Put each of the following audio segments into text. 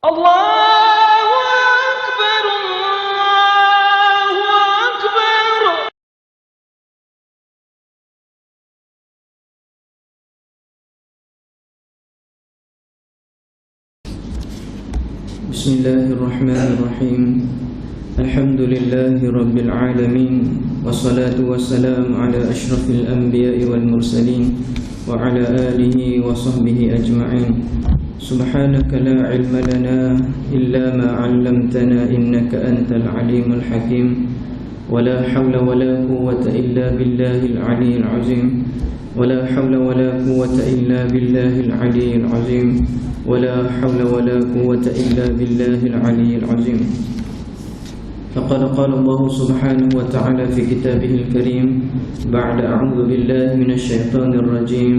Allahu Akbar, Allahu Akbar. Bismillahirrahmanirrahim. Alhamdulillahi rabbil alamin. Wassalatu wassalamu ala asyrafil anbiya'i wal mursalin wa ala alihi wa sahbihi ajma'in. Subhanaka la ilma lana illa ma 'allamtana innaka antal alimul hakim. Wa la hawla wa la quwwata illa billahil 'aliyyil 'azim. Wa la hawla wa la quwwata illa billahil 'aliyyil 'azim. ولا حول ولا قوة إلا بالله العلي العظيم. فقد قال الله سبحانه وتعالى في كتابه الكريم بعد أعوذ بالله من الشيطان الرجيم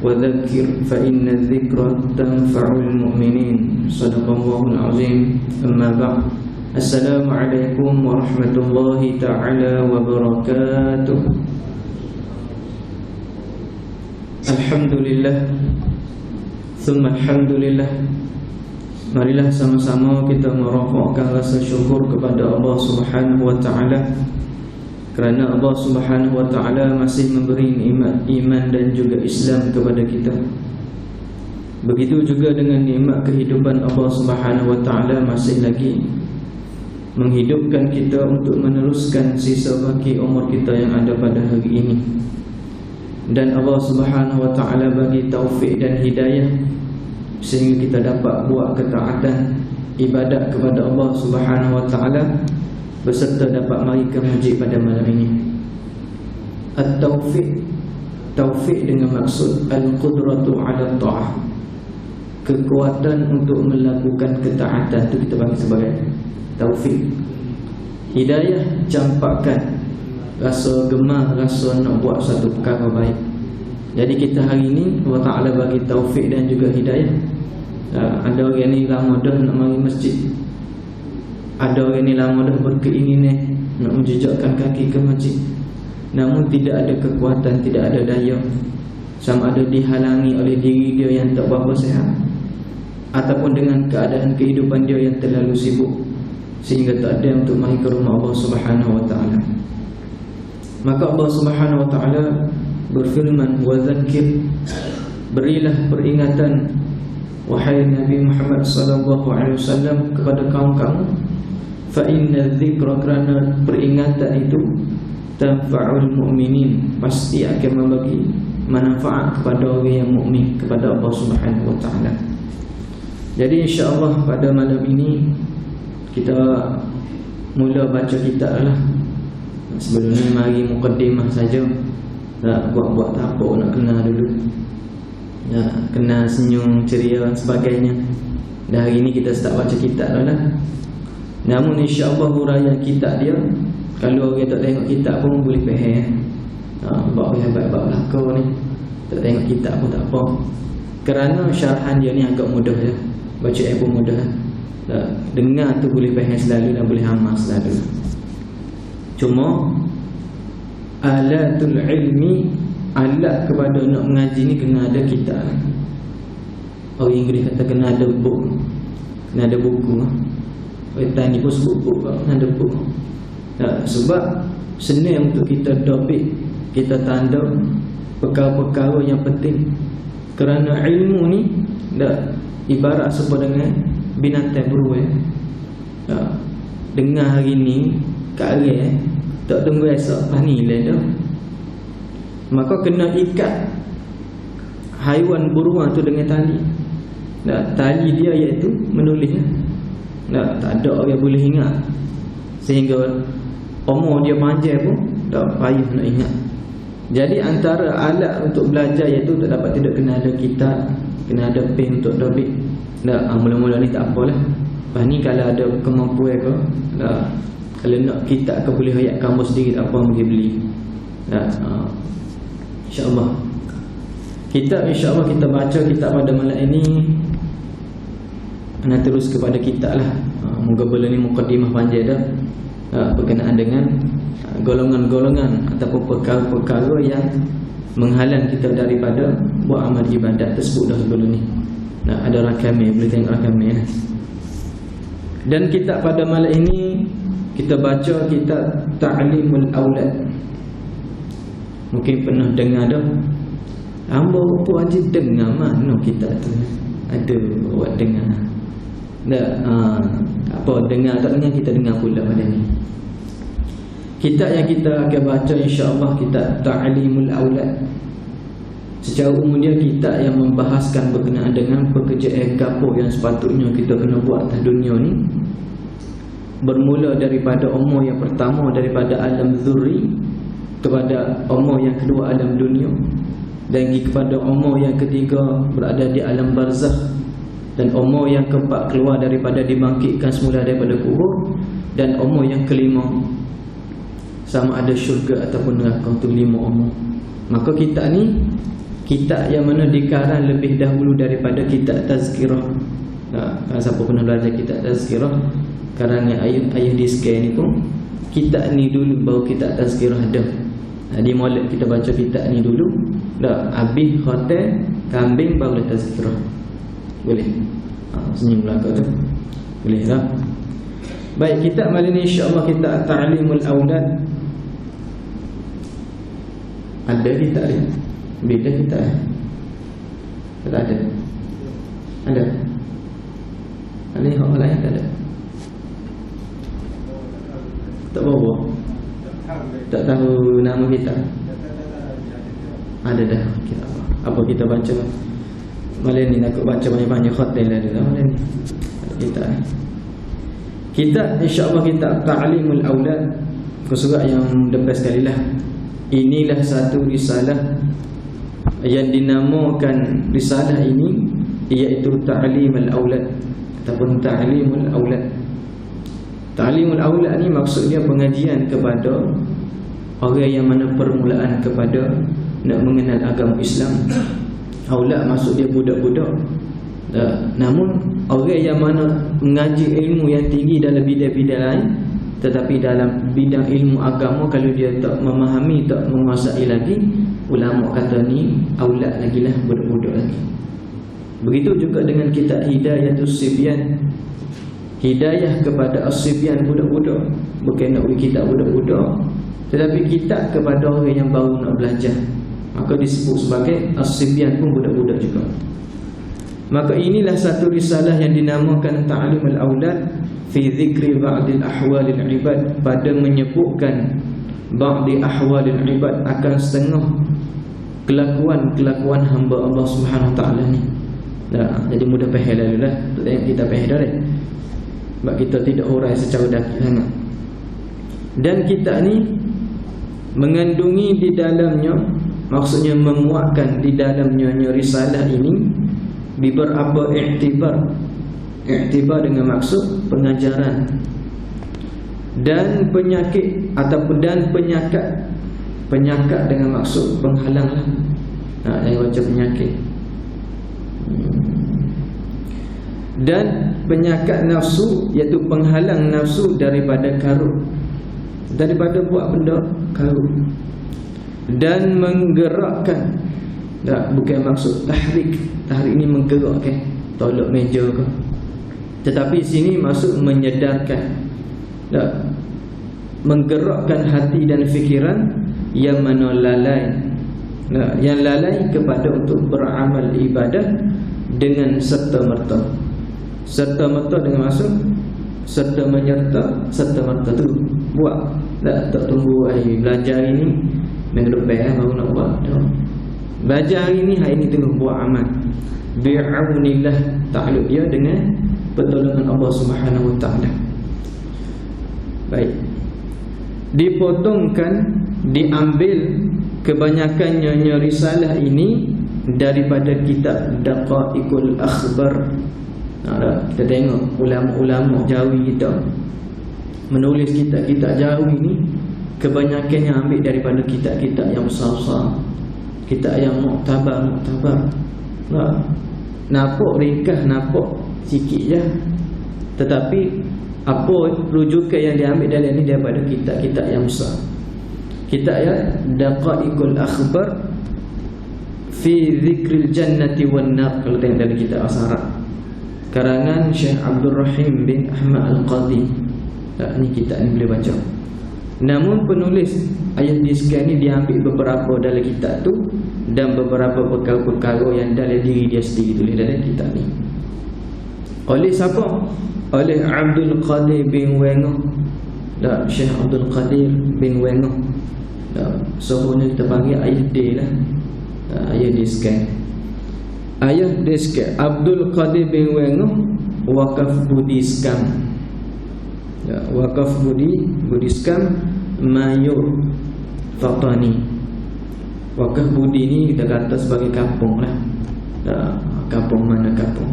وذكر فإن الذكرى تنفع المؤمنين. صدق الله العظيم. أما بعد. السلام عليكم ورحمة الله تعالى وبركاته. الحمد لله. Alhamdulillah. Marilah sama-sama kita merafakkan rasa syukur kepada Allah Subhanahu wa taala, kerana Allah Subhanahu wa taala masih memberi nikmat iman dan juga Islam kepada kita. Begitu juga dengan nikmat kehidupan Allah Subhanahu wa taala masih lagi menghidupkan kita untuk meneruskan sisa baki umur kita yang ada pada hari ini. Dan Allah Subhanahu wa taala bagi taufik dan hidayah sehingga kita dapat buat ketaatan ibadat kepada Allah Subhanahu wa taala beserta dapat mari ke masjid pada malam ini. At-taufik, taufik dengan maksud al-qudratu 'ala ta'ah, kekuatan untuk melakukan ketaatan, itu kita panggil sebagai taufik. Hidayah, campakkan rasa gemar, rasa nak buat satu perkara baik. Jadi kita hari ini Allah Ta'ala bagi taufik dan juga hidayah. Ada orang ni lama dah nak mari masjid, ada orang ni lama dah berkeinginan nak menjejakkan kaki ke masjid, namun tidak ada kekuatan, tidak ada daya, sama ada dihalangi oleh diri dia yang tak berapa sehat, ataupun dengan keadaan kehidupan dia yang terlalu sibuk, sehingga tak ada untuk mari ke rumah Allah Subhanahu wa ta'ala. Maka Allah Subhanahu wa ta'ala berfirman, wa dzakir, berilah peringatan wahai Nabi Muhammad sallallahu alaihi wasallam kepada kaum kamu, fa inna dzikra, kerana peringatan itu tanfa'ul mu'minin, pasti akan membagi manfaat kepada orang yang mukmin, kepada Allah Subhanahu wa ta'ala. Jadi insya-Allah pada malam ini kita mula baca kitab lah. Sebelum ni mari mukaddimah saja. Tak buat-buat tak apa, nak kenal dulu. Ya, kenal, senyum, ceria dan sebagainya. Dan hari ni kita start baca kitab dah lah. Namun insya-Allah huraian kitab dia, kalau orang tak tengok kitab pun boleh faham. Bab hebat bab belaka ni. Tak tengok kitab pun tak apa. Kerana syarahan dia ni agak mudah je. Bacaan pun mudah. Dengar tu boleh faham selalu dan boleh amal selalu. Cuma alatul ilmi, alat kepada nak mengaji ni kena ada kitab. Orang Inggeris kata kena ada book, kena ada buku. Orang tani pun sebut book, kena ada book. Sebab senang untuk kita dobit, kita tanda perkara-perkara yang penting. Kerana ilmu ni ibarat seperti dengan binatang beruang. Dengar hari ni karya, tak tunggu esok pani lah dah. Maka kena ikat haiwan beruang tu dengan tali. Tali dia iaitu menulis. Tak ada orang boleh ingat, sehingga umur dia panjang pun tak payah nak ingat. Jadi antara alat untuk belajar iaitu tak dapat tidak kena ada kitab, kena ada pen untuk dobit. Mula-mula ni tak apalah. Lepas ni kalau ada kemampuan ke, kalau nak kitab ke boleh ayat kamus sendiri, tak apa, pergi beli. InsyaAllah insyaAllah kita baca kitab pada malam ini. Nak terus kepada kitab lah. Moga bulan ni mukaddimah panjang dah, berkenaan dengan golongan-golongan ataupun perkara-perkara yang menghalang kita daripada buat amal ibadat tersebut dah sebelum ni. Ada rakamnya, boleh tengok rakamnya. Dan kitab pada malam ini kita baca kitab Ta'limul Aulad. Mungkin pernah dengar dah. Hamba apa aja dengar mana kitab tu. Ada buat dengar. Tak apa dengar tak dengar, kita dengar pula pada ni. Kitab yang kita akan baca insya-Allah kitab Ta'limul Aulad. Secara umum dia kitab yang membahaskan berkenaan dengan pekerjaan apa yang sepatutnya kita kena buat atas dunia ni. Bermula daripada umur yang pertama, daripada alam zurri, kepada umur yang kedua alam dunia, dan kepada umur yang ketiga berada di alam barzakh, dan umur yang keempat keluar daripada dibangkitkan semula daripada kubur, dan umur yang kelima sama ada syurga ataupun neraka. Itu 5 umur. Maka kitab ni kitab yang mana dikarang lebih dahulu daripada kitab Tazkirah. Siapa pernah belajar kitab Tazkirah, karangnya ayah di sekian ni pun kitab ni dulu baru kitab Tazkirah ada. Di molek kita baca kitab ni dulu, dah habis khatam kambing baru Tazkirah. Boleh? Senyum belakang tu. Boleh tak? Baik, kitab malam ni insya-Allah kitab Ta'limul Aulad. Ada kitab ni. Bila kita tak ada. Ada. Ada yang lain tak ada. Tak bawa. Tak tahu nama kita. Ada dah. Apa kita baca malam ni, nak baca banyak-banyak khatam dah ada malam ni. Kita insya-Allah kita Ta'limul Aulad. Kesurat yang lepas sekali lah. Inilah satu risalah yang dinamakan risalah ini, iaitu Ta'limul Aulad ataupun Ta'limul Aulad. Ta'limul Aulad ni maksud dia pengajian kepada orang yang mana permulaan kepada nak mengenal agama Islam. Aulad maksud dia budak-budak. Namun orang yang mana mengaji ilmu yang tinggi dalam bidang-bidang lain, tetapi dalam bidang ilmu agama kalau dia tak memahami, tak menguasai lagi, ulama kata ni aulad lagi lah, budak-budak lagi. Begitu juga dengan kitab Hidayatus Sibyan. Hidayah kepada as-sibyan, budak-budak. Bukan nak bagi kitab budak-budak, tetapi kitab kepada orang yang baru nak belajar. Maka disebut sebagai as-sibyan pun budak-budak juga. Maka inilah satu risalah yang dinamakan Ta'limul Aulad fi zikri ba'dil ahwalil ibad, pada menyebutkan ba'di ahwalil ibad, akan setengah kelakuan-kelakuan hamba Allah Subhanahu Wa Taala ni. Jadi mudah faham lalu lah. Kita faham dah. Sebab kita tidak hurai secara dakik sangat. Dan kitab ni mengandungi di dalamnya, maksudnya memuatkan di dalamnya risalah ini beberapa iktibar. Iktibar dengan maksud pengajaran dan penyakit ataupun dan penyakat. Penyakat dengan maksud penghalang lah. Yang baca penyakit. Dan penyakat nafsu, iaitu penghalang nafsu daripada karut, daripada buat benda karut. Dan menggerakkan, bukan maksud tahrik. Tahrik ni menggerakkan, tolak meja ke. Tetapi sini maksud menyedarkan, menggerakkan hati dan fikiran yang mana lalai, yang lalai kepada untuk beramal ibadah dengan serta-merta. Serta-merta dengan maksud serta menyerta, serta-merta tu buat. Tak tunggu belajar ini minggu depan baru nak buat. Belajar hari ni, hari ni tengah buat amal bi'aunillah ta'ala, dia dengan pertolongan Allah Subhanahu Wa Taala. Baik, dipotongkan, diambil kebanyakannya risalah ini daripada kitab Daqaiqul Akhbar. Kita tengok ulama-ulama Jawi kita menulis kitab-kitab Jawi ini, kebanyakannya ambil daripada kitab-kitab yang besar-besar, kitab yang muktabar. Nampak ringkas, nampak sikit je, tetapi apa rujukan yang diambil dalam ini daripada kitab-kitab yang besar. Kitab ya Daqaiqul Akhbar fi Zikril Jannati wan Nar. Kalau tengok dalam kitab Asharat, karangan Syekh Abdul Rahim bin Ahmad Al-Qadhi. Ni kitab ni boleh baca. Namun penulis ayat di sekian ni diambil beberapa dalam kitab tu dan beberapa perkara-perkara yang dalam diri dia sendiri tulis dalam kitab ni. Oleh siapa? Oleh Abdul Qadir bin Wengah. Syekh Abdul Qadir bin Wengah. Soalnya kita panggil ayah dia lah. Ayah dia sekian. Ayah dia sekian Abdul Qadir bin Wengah Wakaf Budi Skam. Wakaf Budi Skam Mayur Fatani. Wakaf Budi ni kita kata sebagai kampung lah. Kampung mana kampung.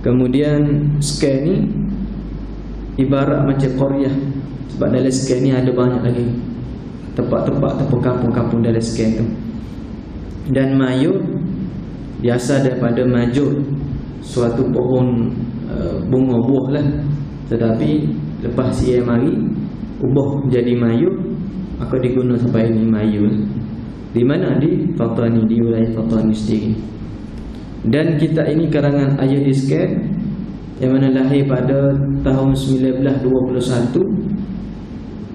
Kemudian skam ni ibarat macam Korea. Sebab dalam skam ni ada banyak lagi tempat-tempat ataupun kampung-kampung dalam skam tu. Dan mayur biasa daripada majur, suatu pohon bunga buah lah. Tetapi lepas ia mari ubah jadi mayur, maka diguna sampai ini mayur. Di mana? Di Fatani, di wilayah Fatani sendiri. Dan kitab ini karangan Ayah Disket yang mana lahir pada tahun 1921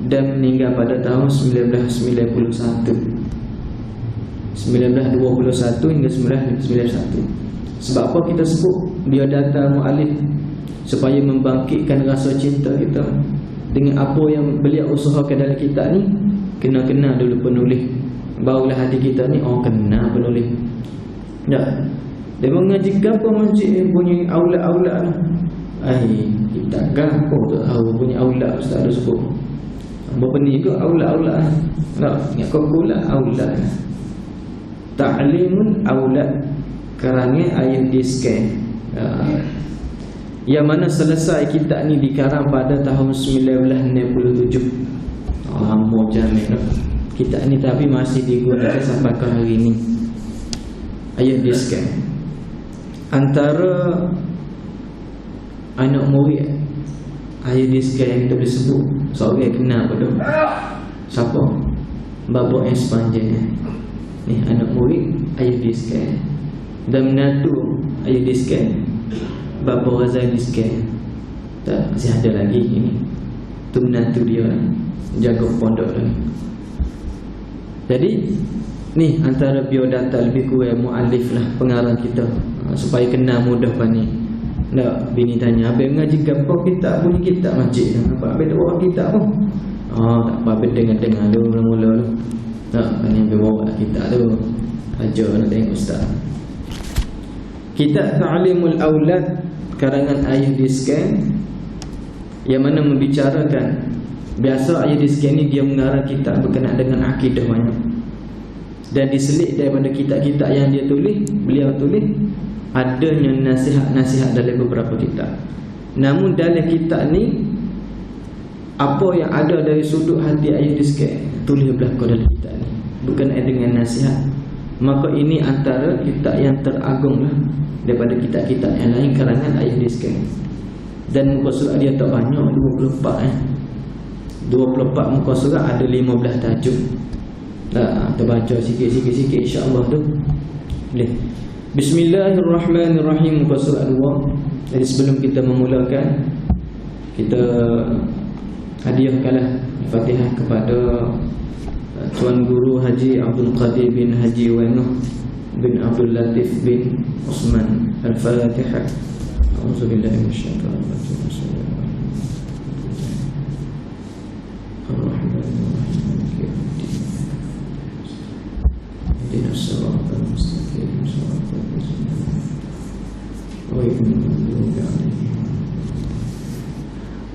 dan meninggal pada tahun 1991 hingga 1991. Sebab apa kita sebut biodata mu'alif? Supaya membangkitkan rasa cinta kita dengan apa yang beliau usahakan dalam kitab ni. Kena dulu penulis, barulah hati kita ni kena penulis. Dia mengaji apa masjid punya aulad-aulad ni. Kita gapo tu punya aulad ustaz ada sebut. Apa ni ke aulad-aulad? Ingat kau pula aulad. Ta'limul aulad karangan ayat diskan. Yang mana selesai kitab ni dikarang pada tahun 1967. Lama jamin kitab ni, tapi masih digunakan sampai ke hari ni. Ayat diskan. Antara anak murid ayat diskan yang kita boleh sebut seorang kenal pada siapa? Bapa yang sepanjang ni anak murid ayat diskan. Dan menantu ayat diskan Bapa Ghazali sekian. Tak, masih ada lagi ini. Tu menantu dia jaga pondok ni. Jadi ni antara biodata lebih kurang mu'alif lah pengarang kita, supaya kenal mudah pani. Bini tanya, "Abang mengaji apa kitab bunyi kitab masjid? Apa abang bawa kitab pun?" Tak apa, abang dengar dulu mula-mula tu. Ni abang bawa kitab tu. Aja nak tengok ustaz. Kitab Ta'limul Aulad karangan Ayah Diskan yang mana membicarakan, biasa Ayah Diskan ni dia mengarang kitab berkenaan dengan akidah banyak. Dan diselit daripada kitab-kitab yang beliau tulis adanya nasihat-nasihat dalam beberapa kitab. Namun dalam kitab ni apa yang ada dari sudut hati Ayah Diskan tulis belakang dalam kitab ni berkenaan dengan nasihat. Maka ini antara kitab yang teragung lah daripada kitab-kitab yang lain karangan Ayah Diskan. Dan muka surat dia tak banyak, 24 24 muka surat, ada 15 tajuk. Kita baca sikit-sikit insya-Allah tu. Boleh. Bismillahirrahmanirrahim, muka surat 2. Jadi sebelum kita memulakan, kita hadiahkanlah Fatihah kepada Tuan Guru Haji Abdul Qadir bin Haji Wengah bin Abdul Latif bin Osman. Al-Fatihah. A'udzubillahi minasyaitonir rajim. Ar-Rahmanir-Rahim. Ihdinas siratal mustaqim. Siratal ladzina an'amta 'alaihim.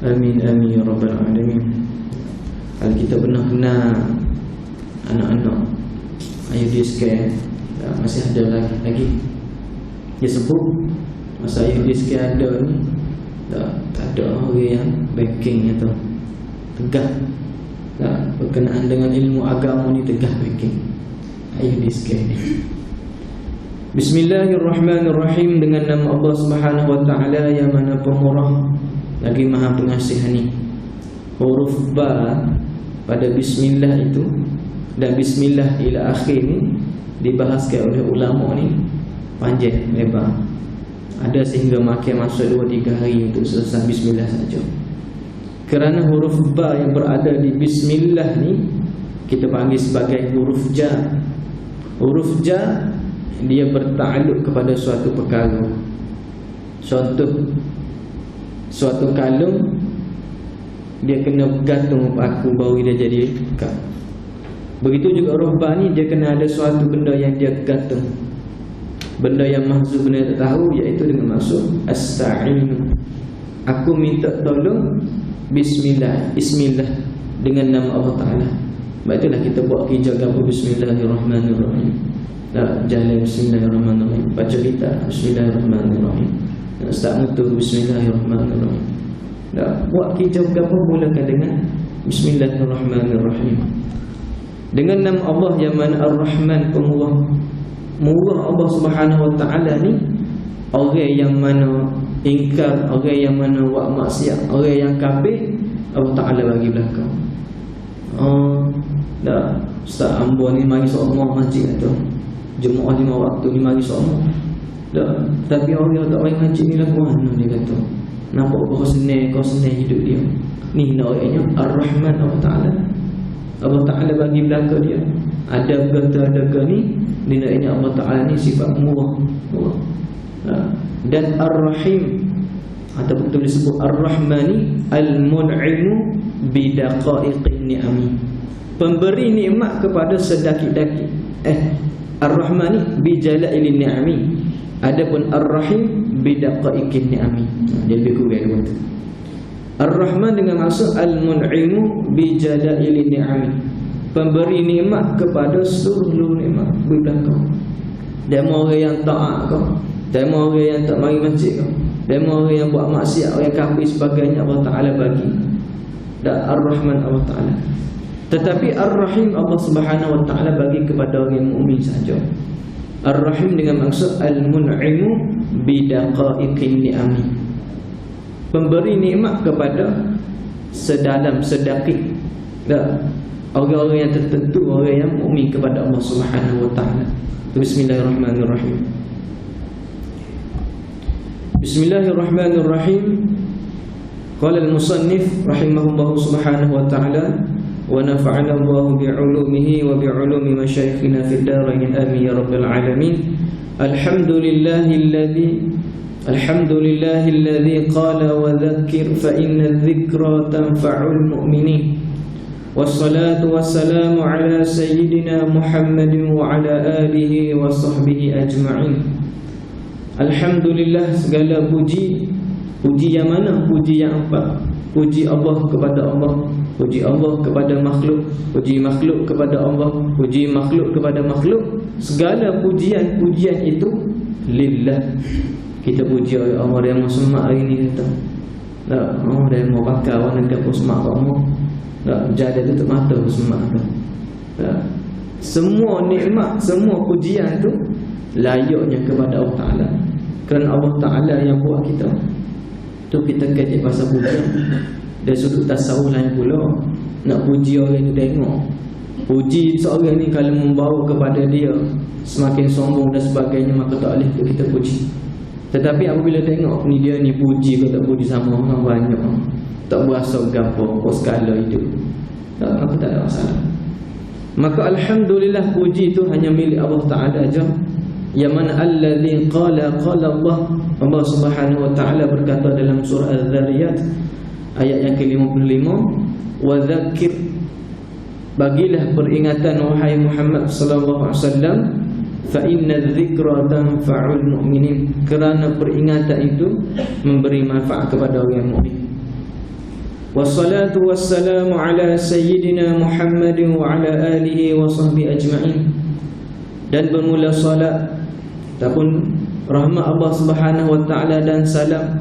Amin amin ya rabbal alamin. Kalau kita pernah kenal anak-anak Ayah Diskan, masih ada lagi dia sebut masa Ayah Diskan ada ni, tak ada orang yang backing atau tegah berkenaan dengan ilmu agama ni, tegah backing Ayah Diskan ni. Bismillahirrahmanirrahim, dengan nama Allah Subhanahu wa taala yang mana pemurah lagi maha pengasih ni. Huruf ba pada bismillah itu dan bismillah ila akhir ni dibahaskan oleh ulama ni panjang lebar. Ada sehingga makin masuk 2-3 hari untuk selesai bismillah saja. Kerana huruf ba yang berada di bismillah ni kita panggil sebagai huruf ja. Huruf ja dia bertakluk kepada suatu perkara. Contoh, suatu kalung dia kena gantung paku baru dia jadi kak. Begitu juga huruf ba ni dia kena ada suatu benda yang dia gantung. Benda yang mahzuf benda tak tahu, iaitu dengan maksud asta'inu. Aku minta tolong bismillah, bismillah dengan nama Allah Ta'ala. Sebab itulah kita buat kerja apa bismillahirrahmanirrahim. Jalan bismillahirrahmanirrahim. Baca kita bismillahirrahmanirrahim. Start mutu bismillahirrahmanirrahim. Buat kerja apa mulakan dengan bismillahirrahmanirrahim. Dengan nama Allah yang mana Ar-Rahman, Pemurah. Murah Allah Subhanahu Wa Ta'ala ni, orang yang mana ingkar, orang yang mana buat maksiat, orang yang kafir, Allah Ta'ala bagi belakang. Dah Ustaz Ambo ni mari seorang masjid tu, Jumaat 5 waktu ni mari seorang. Dah, tapi orang tak main masjid ni lagu mana dia kata. Nampak kau senang hidup dia. Ni namanya Ar-Rahman Allah Ta'ala. Allah Ta'ala bagi belakang dia. Ada kata ni dinainya Allah Ta'ala ni sifat murah. Dan Ar-Rahim ataupun kita disebut Ar-Rahmani Al-Mun'imu bidaqaiqin ni'ami, pemberi nikmat kepada sedakit-dakit. Ar-Rahmani bijalailin ni'ami, adapun Ar-Rahim bidaqaiqin ni'ami. Dia lebih kurang betul. Ar-Rahman dengan maksud Al-Mun'imu bijalailin ni'ami, pemberi nikmat kepada seluruh nikmat berbelakang. Dia mahu orang yang taat kau, dia mahu orang yang tak mari masjid kau, dia mahu orang yang buat maksiat, orang kafir sebagainya, Allah Ta'ala bagi. Dan Ar-Rahman Allah Ta'ala. Tetapi Ar-Rahim Allah Subhanahu Wa Ta'ala bagi kepada orang yang mukmin saja. Ar-Rahim dengan maksud Al-Mun'imu bidaqaiqin ni'ami, pemberi nikmat kepada sedalam sedakit orang-orang yang tertentu, orang yang mukmin kepada Allah Subhanahu Wa Ta'ala. Bismillahirrahmanirrahim. Bismillahirrahmanirrahim. Qala al-musannif rahimahullahu subhanahu wa ta'ala wa nafa'ana Allahu bi'ulumihi wa bi'ulumi masyayikhina fid darain amin ya rabbal alamin. Alhamdulillahilladzi qala wa dhakkir fa inna adh-dhikra tanfa'ul mu'minin. Wassalatu wassalamu ala sayyidina Muhammadin wa ala alihi wa sahbihi ajma'in. Alhamdulillah, segala puji. Puji yang mana? Puji yang apa? Puji Allah kepada Allah, puji Allah kepada makhluk, puji makhluk kepada Allah, puji makhluk kepada makhluk. Segala pujian itu lillah. Kita puji Allah yang mau semak hari ni kata. Tak, Allah yang mau bakar orang nak semak kamu. Tak, jadi tutup mata semak tu. Tak. Semua nikmat, semua pujian tu layaknya kepada Allah Ta'ala. Kerana Allah Ta'ala yang buat kita. Tu kita kaji pasal pujian. Dari sudut tasawuf lain pula, nak puji orang tu tengok. Puji seorang ni kalau membawa kepada dia semakin sombong dan sebagainya, maka tak boleh tu kita puji. Tetapi apabila tengok ni dia ni puji ke tak puji sama orang banyak, tak berasa gampang skala hidup, maka tak ada masalah. Maka alhamdulillah puji itu hanya milik Allah Ta'ala aja. Yang mana alladzi qala Allah, Allah Subhanahu wa ta'ala berkata dalam surah Az-Zariyat ayat yang ke-55, wa dzakir, bagilah peringatan wahai Muhammad sallallahu alaihi wasallam, fa inna dzikra tanfa'ul mu'minin, kerana peringatan itu memberi manfaat kepada orang yang mukmin. Wassalatu wassalamu ala sayyidina Muhammadin wa ala alihi wa sahbihi ajma'in, dan bermula salat ataupun rahmat Allah Subhanahu wa ta'ala dan salam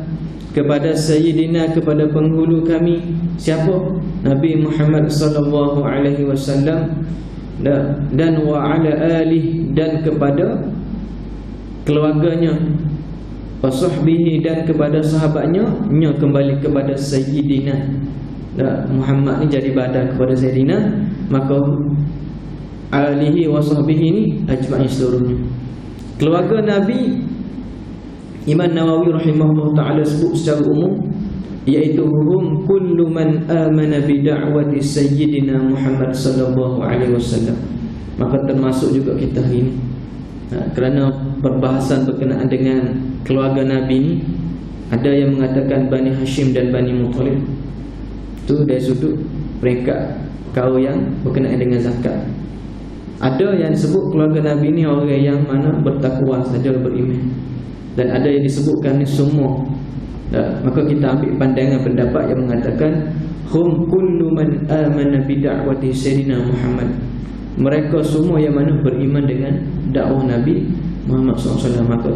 kepada sayyidina, kepada penghulu kami. Siapa? Nabi Muhammad sallallahu alaihi wasallam, dan wa ala alihi, dan kepada keluarganya, wa sahbihi, dan kepada sahabatnya. Nya kembali kepada sayyidina. Muhammad ni jadi badan kepada sayyidina, maka alihi wa sahbihi ni ajma'in seluruhnya. Keluarga Nabi Imam Nawawi rahimahullah ta'ala sebut secara umum, iaitu hum kullu man amana bi da'wati sayyidina Muhammad sallallahu alaihi wasallam. Maka termasuk juga kita hari ini. Kerana perbahasan berkenaan dengan keluarga Nabi ni, ada yang mengatakan Bani Hashim dan Bani Muttalib. Itu dari sudut peringkat kaum yang berkenaan dengan zakat. Ada yang disebut keluarga Nabi ni orang yang mana bertakwa saja, beriman. Dan ada yang disebutkan ni semua. Maka kita ambil pandangan pendapat yang mengatakan hum kullu man amana bi da'wati sayyidina Muhammad. Mereka semua yang mana beriman dengan dakwah Nabi Muhammad SAW. Maka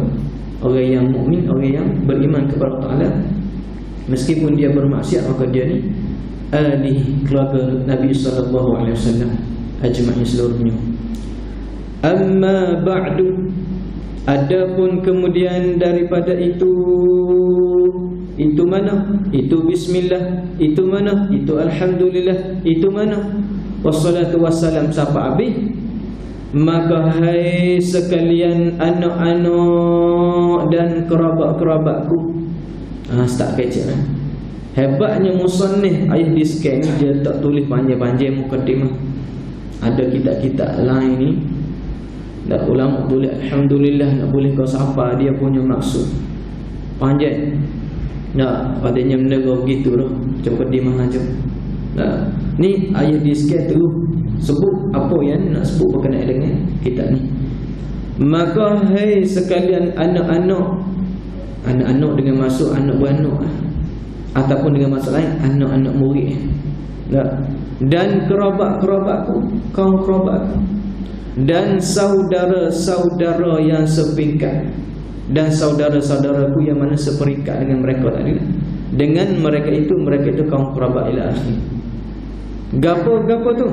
orang yang mukmin, orang yang beriman kepada Allah Ta'ala, meskipun dia bermaksiat, maka dia ni ahli keluarga Nabi SAW ajma'in seluruhnya. Amma ba'du, adapun kemudian daripada itu mana? Itu bismillah. Itu mana? Itu alhamdulillah. Itu mana? Wassalatu wassalam sampai habis. Maka hai sekalian anak-anak dan kerabat-kerabatku. Start kecil kan? Hebatnya musannif ayat di scan ni, dia tak tulis panjang-panjang mukadimah. Ada kitab-kitab lain ni, dak ulama tulis alhamdulillah, nak boleh kau sapa dia punya maksud. Panjang. Nak katanya menegur begitu dah. Cepat di mana aja. Nah, ni ayat di scan tu sebut apa yang nak sebut berkenaan dengan kitab ni. Maka hai sekalian anak-anak dengan masuk anak beranak, ataupun dengan maksud lain anak-anak murid. Dan kerabat-kerabatku, kaum kerabatku, dan saudara-saudara yang sepingkat, dan saudara-saudaraku yang mana seperingkat dengan mereka tadi. Dengan mereka itu kaum kerabat ila akhir. Gapo tu?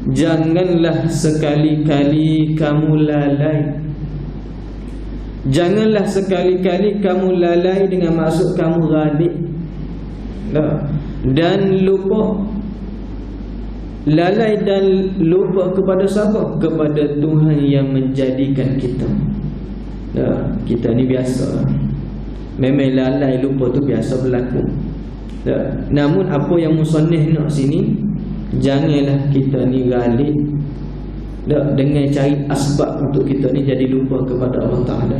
Janganlah sekali-kali kamu lalai. Janganlah sekali-kali kamu lalai dengan maksud kamu ghalib. Dan lupa. Lalai dan lupa kepada siapa? Kepada Tuhan yang menjadikan kita. Kita ni biasa. Memang lalai lupa tu biasa berlaku. Namun apa yang musannif nak sini, janganlah kita ni ghalib dengan cari asbab untuk kita ni jadi lupa kepada Allah Ta'ala.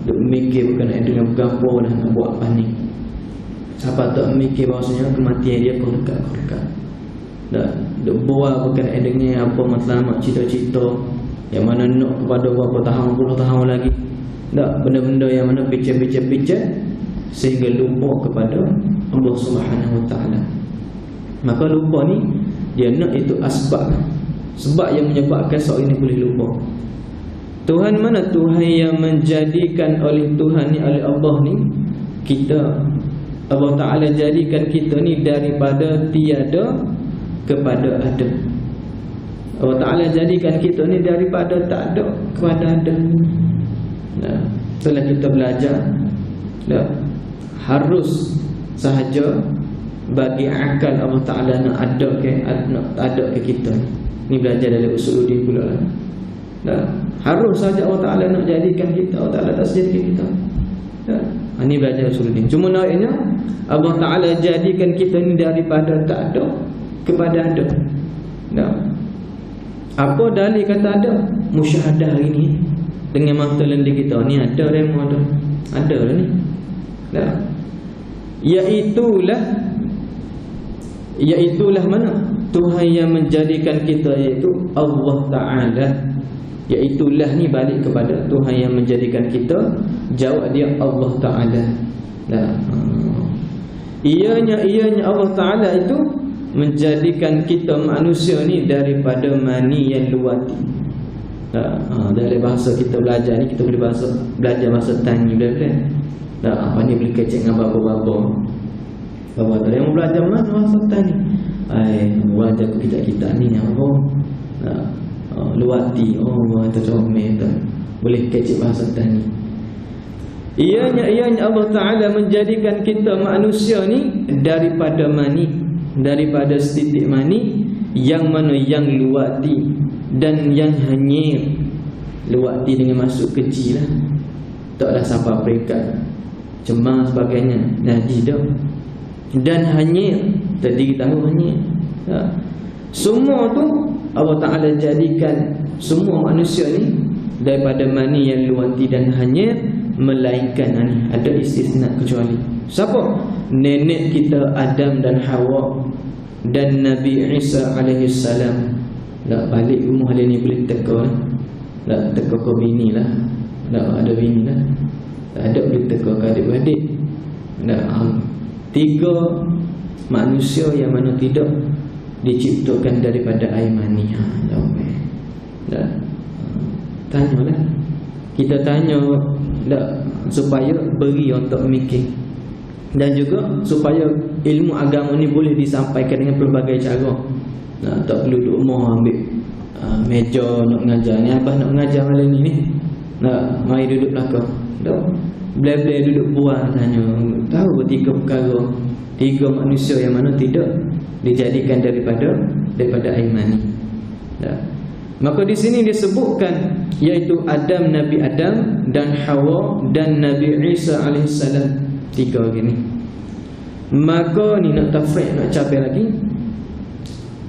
Duk mikir berkenaan dengan bergambar dah nak buat apa ni. Siapa tak mikir bahawasanya kematian dia kau dekat. Duk buat berkenaan dengan apa matlamat cita-cita yang mana nak kepada berapa tahun, puluh tahun lagi. Benda-benda yang mana picit-picit sehingga lupa kepada Allah Subhanahu Wa Ta'ala. Maka lupa ni dia nak itu asbab, sebab yang menyebabkan seorang ini boleh lupa. Tuhan mana? Tuhan yang menjadikan oleh Tuhan ni, oleh Allah ni, kita, Allah Ta'ala jadikan kita ni daripada tiada kepada ada. Allah Ta'ala jadikan kita ni daripada tak ada kepada ada. Setelah kita belajar, harus sahaja bagi akal Allah Ta'ala nak ada ke kita. Ni belajar dari Usuluddin pula lah. Harus saja Allah Ta'ala nak jadikan kita, Allah Ta'ala tak jadikan kita. Ini belajar Usuluddin. Cuma naiknya Allah Ta'ala jadikan kita ni daripada tak ada kepada ada. Apa dalil kata ada? Musyahadah hari ni dengan mata lendir kita ni ada remo ada. Ada lah ni. Iaitulah mana? Tuhan yang menjadikan kita, iaitu Allah Ta'ala. Iaitulah ni balik kepada Tuhan yang menjadikan kita. Jawab dia Allah Ta'ala. Ianya Allah Ta'ala itu menjadikan kita manusia ni daripada mani yang luwati. Dari bahasa kita belajar ni, kita boleh belajar bahasa tani boleh. Apa ni boleh kecek dengan bapa-bapa. Bapa tu yang belajar mana bahasa tani. Belajar kita ni apa? Luwati. Itu comel tu. Boleh kecek bahasa tani. Ianya Allah Ta'ala menjadikan kita manusia ni daripada mani, daripada setitik mani yang mana yang luwati dan yang hanyir. Luwati dengan masuk kecil lah. taklah sampai peringkat cemar sebagainya, najis dah. Dan hanyir, terdiri tahu hanyir. Semua tu Allah Ta'ala jadikan semua manusia ni daripada mani yang luati dan hanyir, melainkan ada istisna kecuali. Siapa? Nenek kita Adam dan Hawa dan Nabi Isa alaihi salam. Tak balik rumah dia ni boleh teka lah. Tak teka kau bini lah. Tak ada bini lah. Tak ada boleh teka kau adik-beradik. Tak. 3 manusia yang mana tidak diciptakan daripada air mani. Jawab. Tak. Tanyalah. Kita tanya tak, supaya beri untuk mikir. Dan juga supaya ilmu agama ni boleh disampaikan dengan pelbagai cara. Tak perlu duduk rumah ambil meja nak mengajar. Ni abah nak mengajar malam ni. Mari duduk belakang. Tak. Bleh-bleh duduk buang tanya. Tahu bertiga perkara. 3 manusia yang mana tidak dijadikan daripada air mani. Tak. Maka di sini disebutkan iaitu Adam, Nabi Adam dan Hawa dan Nabi Isa alaihissalam. 3 gini. Maka ni nak tafsir, nak capai lagi.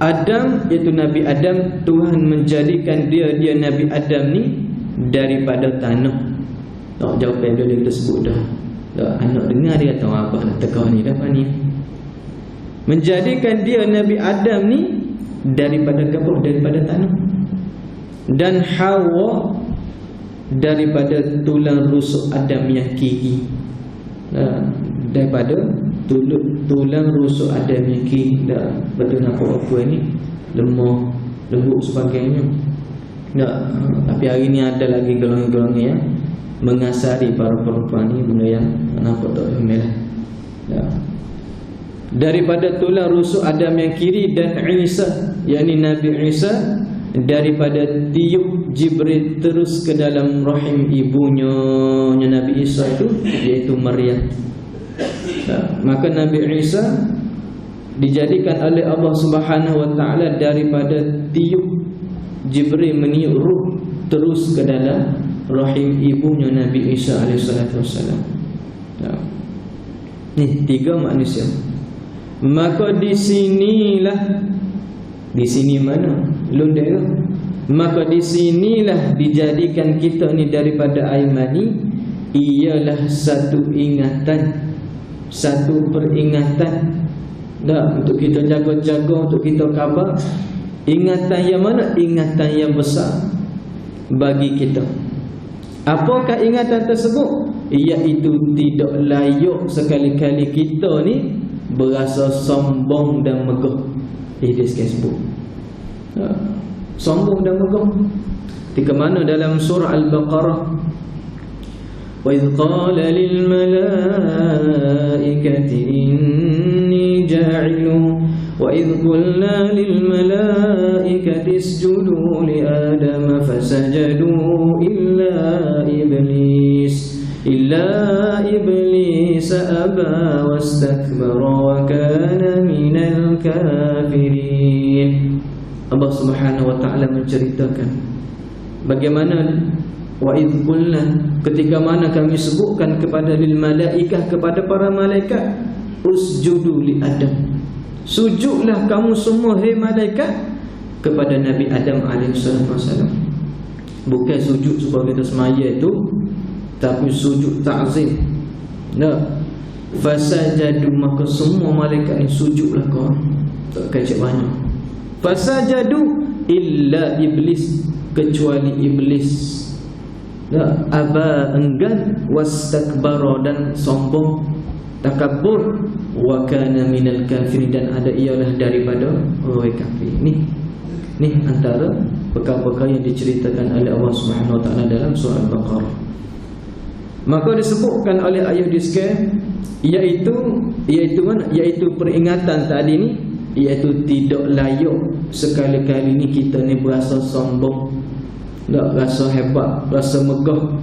Adam iaitu Nabi Adam, Tuhan menjadikan dia Nabi Adam ni daripada tanah. Tak jawapan dia kita sebut dah. Tak, anak dengar dia tahu apa nak teka ni dah ni. Menjadikan dia Nabi Adam ni daripada apa? Daripada tanah. Dan Hawa daripada tulang rusuk Adam yang kiri. Daripada tulang rusuk Adam yang kiri. Betul nampak apa ni? Lemah, lembut sebagainya. Tapi hari ni ada lagi golongan-golongan yang mengasari para perempuan ni, benda yang nampak tak hamil. Daripada tulang rusuk Adam yang kiri. Dan Isa, yakni Nabi Isa, daripada tiup Jibril terus ke dalam rahim ibunya Nabi Isa itu, iaitu Maryam. Maka Nabi Isa dijadikan oleh Allah Subhanahu wa taala daripada tiup Jibril meniup ruh terus ke dalam rahim ibunya Nabi Isa alaihi salatu wassalam. Ni 3 manusia. Maka di sini mana? Lundeng. Maka di sinilah dijadikan kita ni daripada air mani, ialah satu ingatan, satu peringatan. Untuk kita jaga-jaga, untuk kita khabar. Ingatan yang mana? Ingatan yang besar bagi kita. Apakah ingatan tersebut? Iaitu tidak layak sekali-kali kita ni berasa sombong dan megah. Dia sebut sombong dan megah. Ketika mana dalam surah Al-Baqarah, wa idh qala lil malaikati inni ja'ilun wa idh qulna lil malaikati isjudu li adama fasajadu illa iblis aba wastakbara wa kana minal kafirin. Allah Subhanahu wa taala menceritakan bagaimana wa idh qulna, ketika mana kami sebutkan kepada lil malaikah, kepada para malaikat, usjudu li Adam, sujudlah kamu semua hai malaikat kepada Nabi Adam alaihi wasallam. Bukan sujud supaya kita semaya itu, tapi sujud ta'zim. Fasajadu, maka semua malaikat ni sujudlah kau. Tak kecek banyak. Fasajadu illa iblis, kecuali iblis. Aba, enggan, wastakbara, dan sombong, takabur, wa kana minal kafirin, dan ada ialah daripada orang kafir. Ni antara perkara-perkara yang diceritakan oleh Allah Subhanahu wa taala dalam surah Al-Baqarah. Maka disebutkan oleh ayat di sekian, iaitu mana? Iaitu peringatan tadi ni, iaitu tidak layak sekali-kali ni kita ni berasa sombong, tak rasa hebat, rasa megah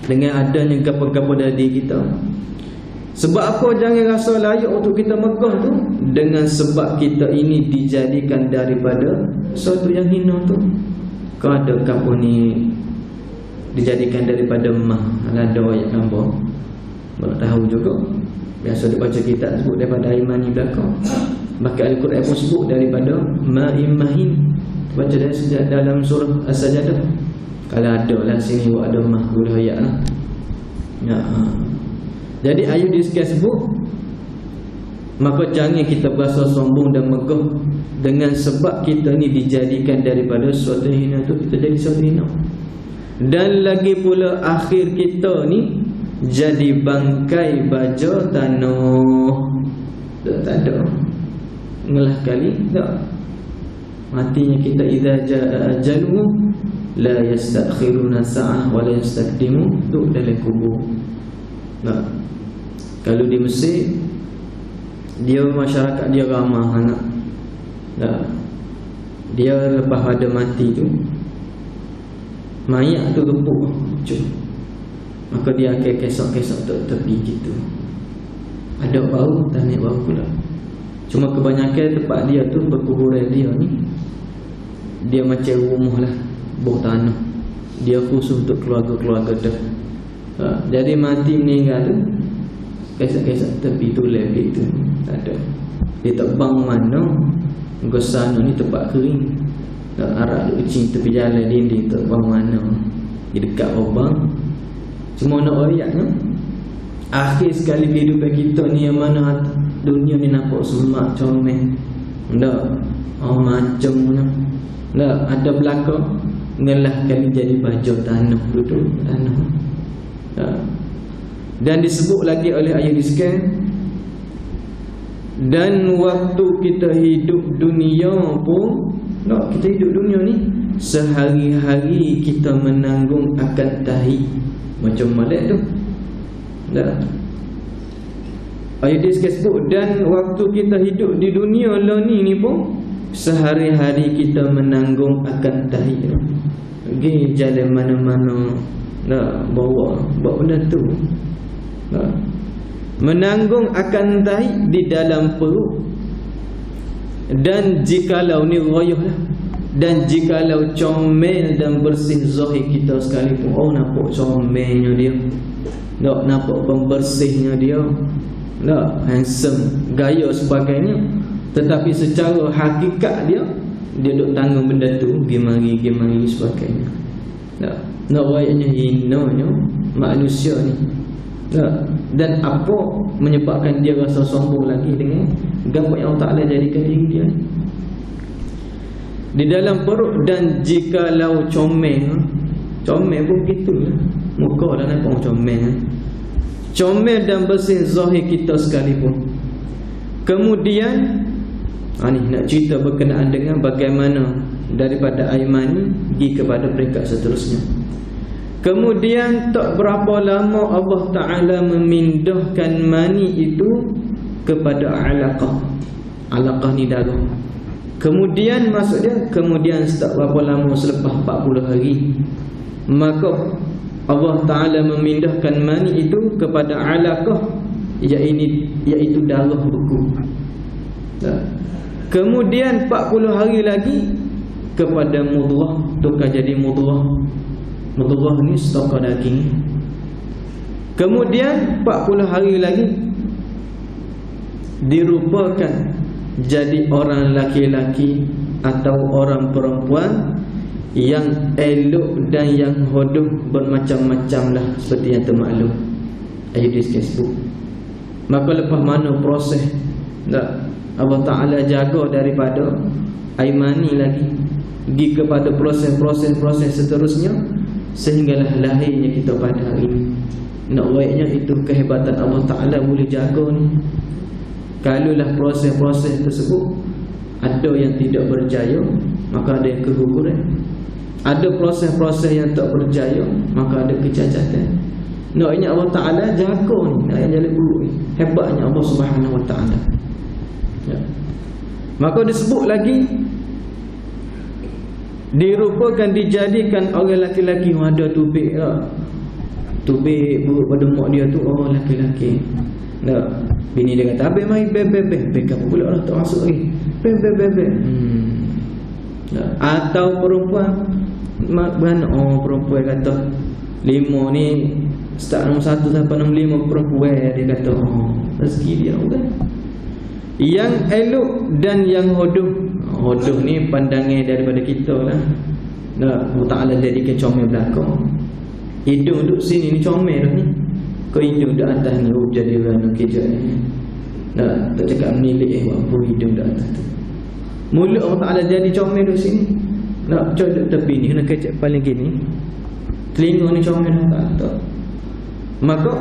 dengan adanya gapo-gapo dari kita. Sebab apa jangan rasa layak untuk kita megah tu? Dengan sebab kita ini dijadikan daripada sesuatu yang hina tu. Kau ada gapo ni dijadikan daripada mah. Ada ayat gambar. Baru tahu juga. Biasa dibaca kitab sebut daripada air mani belakang. Bahkan Al-Quran pun sebut daripada ma'im mahin. Baca dalam surah As-Sajdah. Kalau ada lah sini buat ada mah gula ayat lah. Ya. Jadi ayat dia sekian sebut, maka jangan kita berasa sombong dan megah dengan sebab kita ni dijadikan daripada suatu hina tu kita jadi suatu hina. Dan lagi pula akhir kita ni jadi bangkai baja tanah. Tak ada. Ngelah kali tak. Matinya kita idza jaa ajaluhum la yastakhiruna sa'ah wa la yastaqdimu. Tu dalam kubur. Nah. Kalau di Mesir dia masyarakat dia ramah anak. Nah. Dia lepas pada mati tu mayat tu gepuk. Maka dia akan kesok-kesok tepi gitu. Ada bau, tak naik bau pula. Cuma kebanyakan tempat dia tu perkuburan dia ni dia macam rumah lah, bawah tanah. Dia khusus untuk keluarga-keluarga dah. Jadi mati meninggal tu kesok-kesok tepi tu lebih tu. Tak ada. Dia tak bang mana. Ke sana ni tempat kering. Arak duk kecing tepi jalan dinding tak bang mana. Dia dekat obang. Cuma nak ayatnya akhir sekali kehidupan kita ni yang mana dunia ni nampak semak comel. Tak. Macamnya. Tak. Ada belakang ngelah kali jadi baju tanah. Duduk tanah. Tak. Dan disebut lagi oleh ayat diskan. Dan waktu kita hidup dunia pun, tak, kita hidup dunia ni sehari-hari kita menanggung akan tahi. Macam Malik tu. Tak. Ayat dia sebut dan waktu kita hidup di dunia lah ni pun sehari-hari kita menanggung akan tahi. Pergi jalan mana-mana nak bawa benda tu. Tak. Menanggung akan tahi di dalam perut. Dan jikalau ni rayuh lah. Dan jikalau comel dan bersih zahir kita sekalipun, oh nampak comelnya dia, tak nampak pembersihnya dia, tak handsome, gaya sebagainya, tetapi secara hakikat dia duk tanggung benda tu gimari sebagainya. Tak nak wayaknya hinanya manusia ni. Tak. Dan apa menyebabkan dia rasa sombong lagi dengan gambar yang Allah Ta'ala jadikan diri dia ni di dalam perut. Dan jikalau comel pun begitu lah. Muka dah nampak comel dan bersih zahir kita sekalipun. Kemudian ni nak cerita berkenaan dengan bagaimana daripada air mani pergi kepada peringkat seterusnya. Kemudian tak berapa lama Allah Ta'ala memindahkan mani itu kepada alaqah. Alaqah ni darah. Kemudian maksudnya kemudian tak berapa lama selepas 40 hari, maka Allah Ta'ala memindahkan mani itu kepada alaqah, iaitu darah beku. Kemudian 40 hari lagi kepada mudghah, tukar jadi mudghah. Mudghah ni stok daging. Kemudian 40 hari lagi dirupakan jadi orang laki-laki atau orang perempuan yang elok dan yang hodoh bermacam-macam lah, seperti yang termaklum ayat di Facebook. Maka lepas mana proses Allah Ta'ala jaga daripada air mani lagi pergi kepada proses seterusnya, sehinggalah lahirnya kita pada hari ini. Nak baiknya itu kehebatan Allah Ta'ala boleh jaga ni. Kalaulah proses-proses tersebut ada yang tidak berjaya, maka ada yang keguguran. Ada proses-proses yang tak berjaya, maka ada kecacatan. Naknya Allah Ta'ala jaga ni, nak yang jalan buruk ni. Hebatnya Allah Subhanahu Wa Ta'ala. Ya. Maka disebut lagi dirupakan, dijadikan orang laki-laki yang ada tubik lah. Tubik buruk pada mak dia tu, oh laki-laki. Tak. Bini dia kata, habis mari beb apa pula lah, tak masuk lagi. Beb. Atau perempuan beranak, perempuan kata 5 ni start nombor 1 sampai nombor 5 perempuan, dia kata rezeki dia bukan. Yang elok dan yang hodoh. Hodoh ni pandangan daripada kita lah. Allah Ta'ala jadikan comel belakang. Hidung duduk sini ni comel dah ni. Kau hidung duduk atas ni jadi orang kejap ni. Tak cakap menilik apa hidung duduk atas tu. Mulut Allah Ta'ala jadi comel duduk sini. Nak duduk tepi ni kena kecap paling gini. Telinga ni comel tak. Maka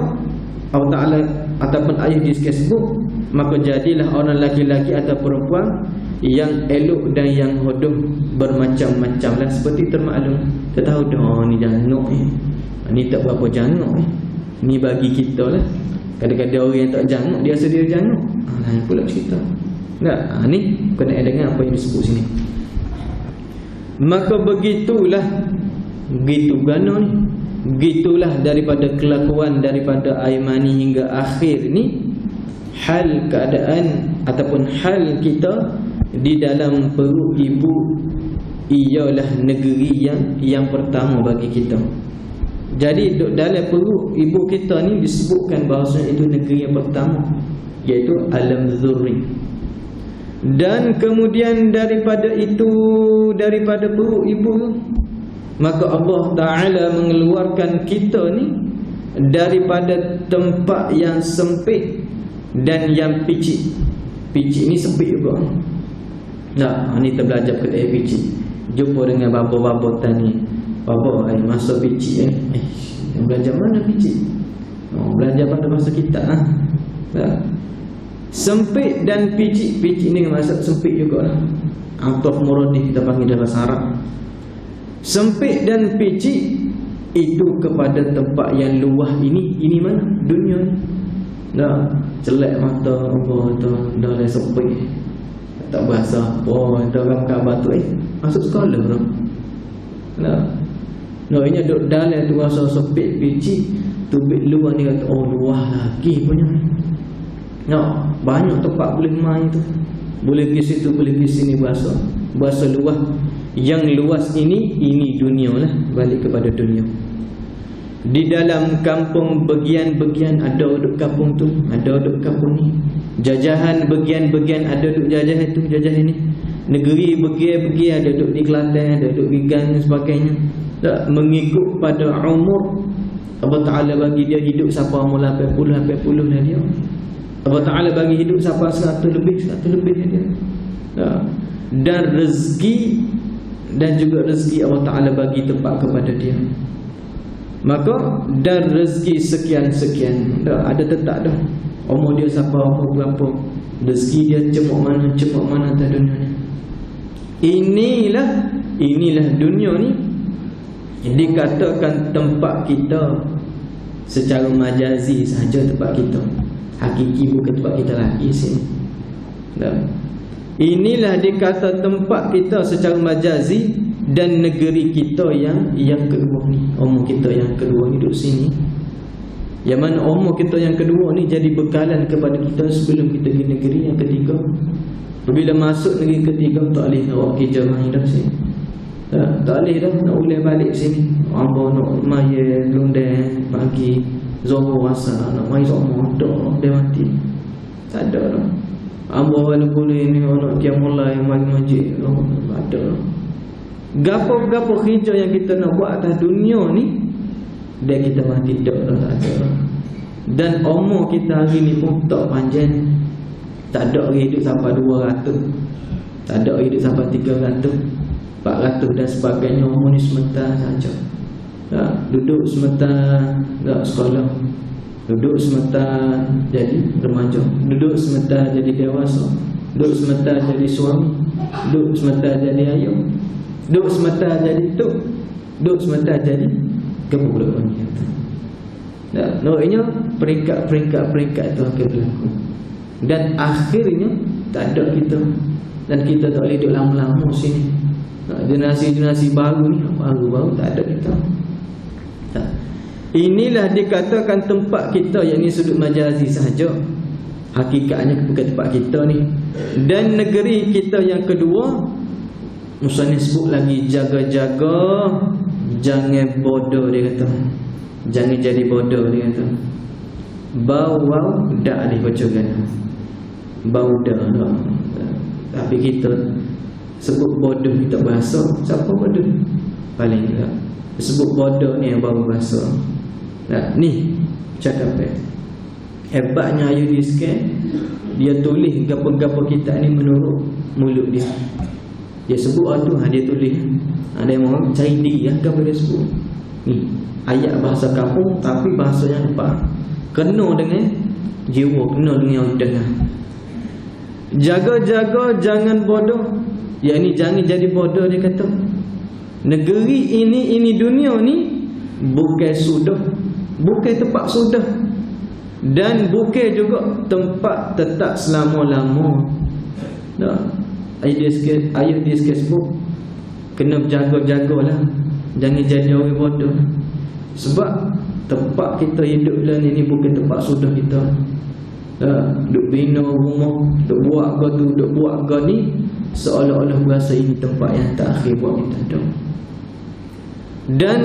Allah Ta'ala ataupun ayat di sebut, maka jadilah orang laki-laki atau perempuan yang elok dan yang hodoh bermacam-macam lah. Seperti termaklum, kita tahu dah ni janguk ni tak berapa janguk ni bagi kita lah. Kadang-kadang orang yang tak janguk dia rasa dia janguk. Lain pula cerita. Tak, ni kena dengar apa yang disebut sini. Maka begitulah, begitu gana ni, begitulah daripada kelakuan daripada Aymani hingga akhir ni, hal keadaan ataupun hal kita di dalam perut ibu ialah negeri yang pertama bagi kita. Jadi dalam perut ibu kita ni disebutkan bahawa itu negeri yang pertama, iaitu alam zurri. Dan kemudian daripada itu, daripada perut ibu, maka Allah Ta'ala mengeluarkan kita ni daripada tempat yang sempit dan yang picik. Picik ni sempit juga. Nah, ni kita belajar kat picik. Jumpa dengan babo-babo tani. Babo, masuk picik belajar mana picik? Belajar pada masa kita sempit dan picik. Picik ni maksud sempit juga lah. Ataf muradi kita panggil dalam bahasa Arab. Sempit dan picik itu kepada tempat yang luah ini. Ini mana? Dunia ni. Dah celak mata apa tu, dah dah sempit. Tak bahasa apa, dah orang khabar tu masuk sekolah tu. Nah, ini duduk dalam tu rasa sempit picik, tubik luar ni kata luah lagi punya. Banyak tempat boleh main tu. Boleh pergi situ, boleh pergi sini, bahasa luas. Yang luas ini dunia lah. Balik kepada dunia. Di dalam kampung bagian-bagian ada duduk kampung tu, ada duduk kampung ni. Jajahan bagian-bagian ada duduk jajahan tu, jajahan ni. Negeri bagian-bagian ada duduk di Kelantan, ada duduk di Gang dan sebagainya. Tak mengikut pada umur. Allah Ta'ala bagi dia hidup sampai umur 80 dah dia. Allah Ta'ala bagi hidup sampai 100 lebih dia. Dan rezeki, dan juga rezeki Allah Ta'ala bagi tempat kepada dia. Maka dan rezeki sekian-sekian ada tetap dah. Umur dia sampai umur berapa, rezeki dia cemuk mana atas dunia ni. Inilah dunia ni. Dikatakan tempat kita secara majazi sahaja tempat kita. Hakiki bukan tempat kita lagi sini. Inilah dikata tempat kita secara majazi, dan negeri kita yang kedua ni. Umur kita yang kedua ni duduk sini. Yang mana umur kita yang kedua ni jadi bekalan kepada kita sebelum kita pergi negeri yang ketiga. Bila masuk negeri ketiga, tak boleh nak kerja main dah sini. Tak boleh dah nak boleh balik sini. Ambo nak maya lundang pagi Zohor asar nak main semua dia mati. Tak ada dah. Ambo kalau boleh ni nak dia mulai mari masjid. Tak ada. Gapo-gapo kerja yang kita nak buat atas dunia ni, dan kita mati tak ada. Dan umur kita hari ni pun tak panjang. Tak ada orang hidup sampai 200. Tak ada orang hidup sampai 300, 400 dan sebagainya. Umur ni sebentar saja. Duduk sebentar tak sekolah, duduk sebentar jadi remaja, duduk sebentar jadi dewasa, duduk sebentar jadi suami, duduk sebentar jadi ayah, duduk sebentar jadi tok, duduk sebentar jadi kebulan ni. Naknya peringkat itu akan berlaku. Dan akhirnya tak ada kita. Dan kita tak boleh duduk lama-lama sini. Generasi-generasi baru ni, baru tak ada kita. Tak. Inilah dikatakan tempat kita, yang ini sudut majazi sahaja. Hakikatnya bukan tempat kita ni. Dan negeri kita yang kedua, Musannif sebut lagi, jaga-jaga, jangan bodoh, dia kata. Jangan jadi bodoh, dia kata. Bau dak dia baca kan. Bau dak. Tapi kita sebut bodoh kita bahasa, siapa bodoh? Paling tak. Sebut bodoh ni yang baru bahasa. Nah, ni cakap hebatnya Ayu Disken, dia tulis gapo-gapo kita ni menurut mulut dia. Dia sebut tu, dia tulis. Ada yang mau cari diri gapo dia sebut. Ni ayat bahasa kampung tapi bahasanya tepat. Kena dengan jiwa, kena dengan udang. Jaga-jaga jangan bodoh. Ya ni jangan jadi bodoh, dia kata. Negeri ini dunia ni bukan sudah, bukan tempat sudah, dan bukan juga tempat tetap selama-lama. Dah. Ayat dia sebut kena berjaga-jagalah, jangan jadi orang bodoh. Sebab tempat kita hidup lah ni bukan tempat sudah kita. Duk bina rumah, duk buat ke tu, duk buat ke ni, seolah-olah berasa ini tempat yang terakhir buat kita dah. Dan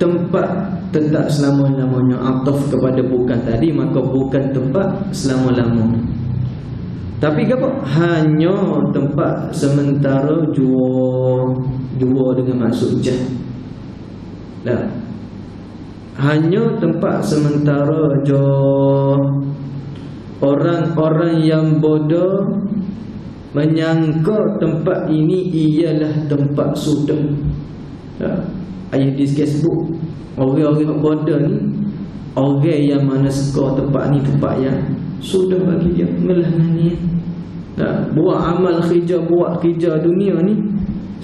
tempat tetap selama-lamanya, ataf kepada bukan tadi, maka bukan tempat selama-lamanya. Tapi apa? Hanya tempat sementara, jua dengan maksud jah. Dah. Hanya tempat sementara je. Orang-orang yang bodoh menyangka tempat ini ialah tempat sudah. Ayat di Facebook, orang-orang bodoh ni orang yang mana suka tempat ni tempat yang sudah bagi dia ngelah ni. Buat amal kerja, buat kerja dunia ni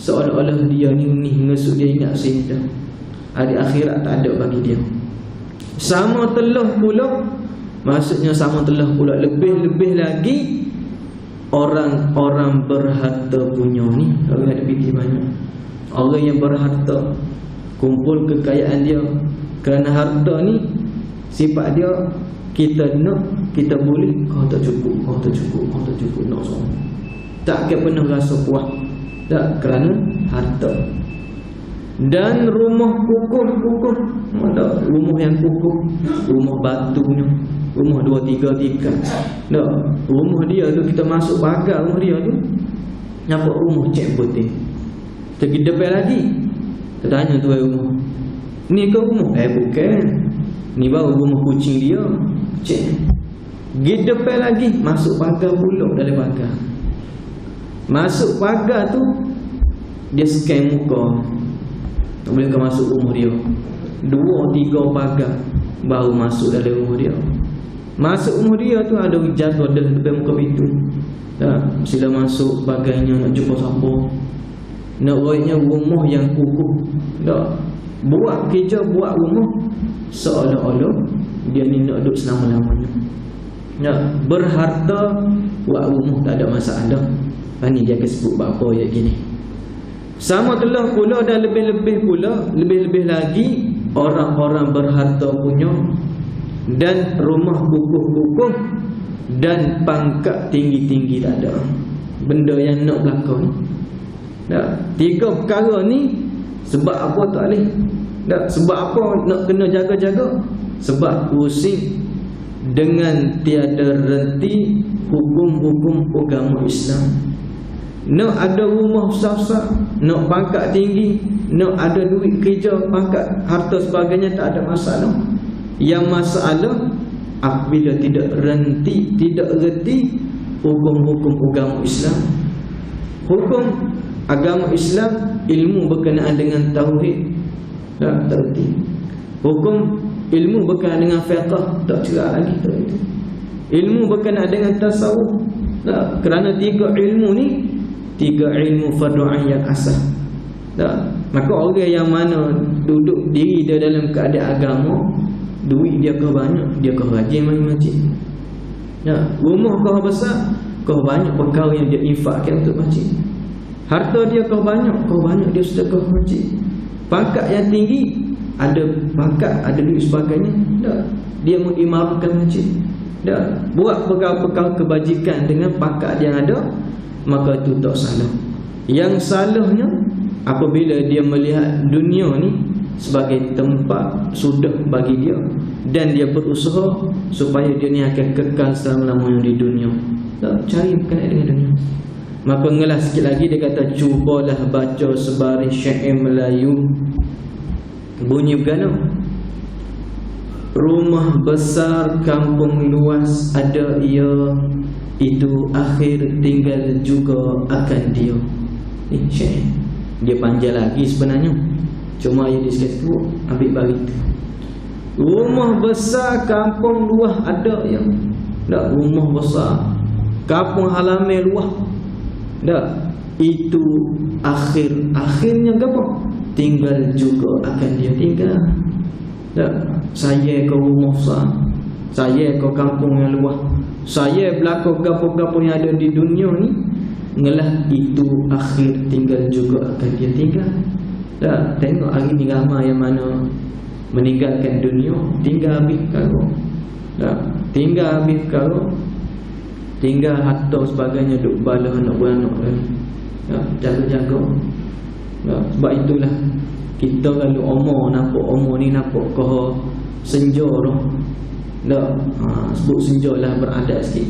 seolah-olah dia ni ngesuk dia ingat sini dah. Hari akhirat tak ada bagi dia. Sama telah pula, maksudnya sama telah pula, lebih-lebih lagi orang-orang berharta punya ni. Orang ada fikir banyak. Orang yang berharta, kumpul kekayaan dia. Kerana harta ni sifat dia, kita nak, kita boleh, kau tak cukup, kau tak cukup, kau tak cukup, nak semua. Tak akan pernah rasa puas. Tak, kerana harta. Dan rumah kukuh, ada rumah yang kukuh, rumah batunya, rumah 2-3 tingkat. Tak, rumah dia tu kita masuk pagar rumah dia tu, nampak rumah cek putih. Pergi depan lagi, kita tanya tu rumah, ni ke rumah? Bukan, ni baru rumah kucing dia. Cek, pergi depan lagi, masuk pagar pula dalam pagar. Masuk pagar tu, dia scan muka. Tak boleh kau masuk rumah dia. 2-3 pagar baru masuk dalam rumah dia. Masuk rumah dia tu ada jaga dah depan muka pintu. Sila masuk bagainya nak jumpa siapa. Nak buatnya rumah yang kukuh. Buat kerja, buat rumah seolah-olah dia ni nak duduk selama-lamanya. Berharta, buat rumah tak ada masalah. Ini dia akan sebut apa ayat gini. Sama telah pula dan lebih-lebih pula, lebih-lebih lagi orang-orang berharta punya dan rumah kukuh-kukuh dan pangkat tinggi-tinggi tak ada. Benda yang nak berlaku ni. 3 perkara ni sebab apa tak boleh? Sebab apa nak kena jaga-jaga? Sebab pusing dengan tiada renti hukum-hukum agama Islam. Nak ada rumah besar-besar, nak pangkat tinggi, nak ada duit kerja, pangkat, harta sebagainya, tak ada masalah. Yang masalah apabila tidak renti, tidak reti hukum-hukum agama Islam. Hukum agama Islam, ilmu berkenaan dengan tauhid, tak reti. Hukum ilmu berkenaan dengan fiqh, tak cerak lagi, tak reti. Ilmu berkenaan dengan tasawuf, tak, kerana 3 ilmu ni 3 ilmu fardu'ain yang asah. Tak? Maka orang yang mana duduk diri dia dalam keadaan agama, duit dia kau banyak, dia kau rajin main masjid. Rumah kau besar, kau banyak perkara yang dia infakkan untuk masjid. Harta dia kau banyak dia sedekah masjid. Pangkat yang tinggi, ada pangkat, ada duit sebagainya, tak, dia mengimarkan masjid. Tak, buat perkara-perkara kebajikan dengan pangkat yang ada, maka itu tak salah. Yang salahnya apabila dia melihat dunia ni sebagai tempat sudah bagi dia, dan dia berusaha supaya dia ni akan kekal selama-lamanya di dunia. Tak cari berkenaan dengan dunia. Maka ngelas sikit lagi dia kata, cubalah baca sebaris syair Melayu. Bunyi bergana, rumah besar kampung luas ada ia, itu akhir tinggal juga akan dia. Ni syair. Dia panjang lagi sebenarnya, cuma yang dia sikit tu ambil bagi tu. Rumah besar kampung luas ada ya. Tak, rumah besar kampung halaman luas. Tak, itu akhirnya apa? Tinggal juga akan dia tinggal. Tak, saya ke rumah besar, saya ke kampung yang luas, saya belakang gapo-gapo yang ada di dunia ni, ngelah itu akhir tinggal juga akan dia tinggal. Tak, tengok hari ni ramai yang mana meninggalkan dunia, tinggal habis perkara. Tak, tinggal habis perkara, tinggal harta sebagainya duk bala anak-anak lagi. Tak, jaga-jaga. Tak, sebab itulah kita kalau umur ni nampak kau senja dah. Tak, sebut senja lah beradat sikit.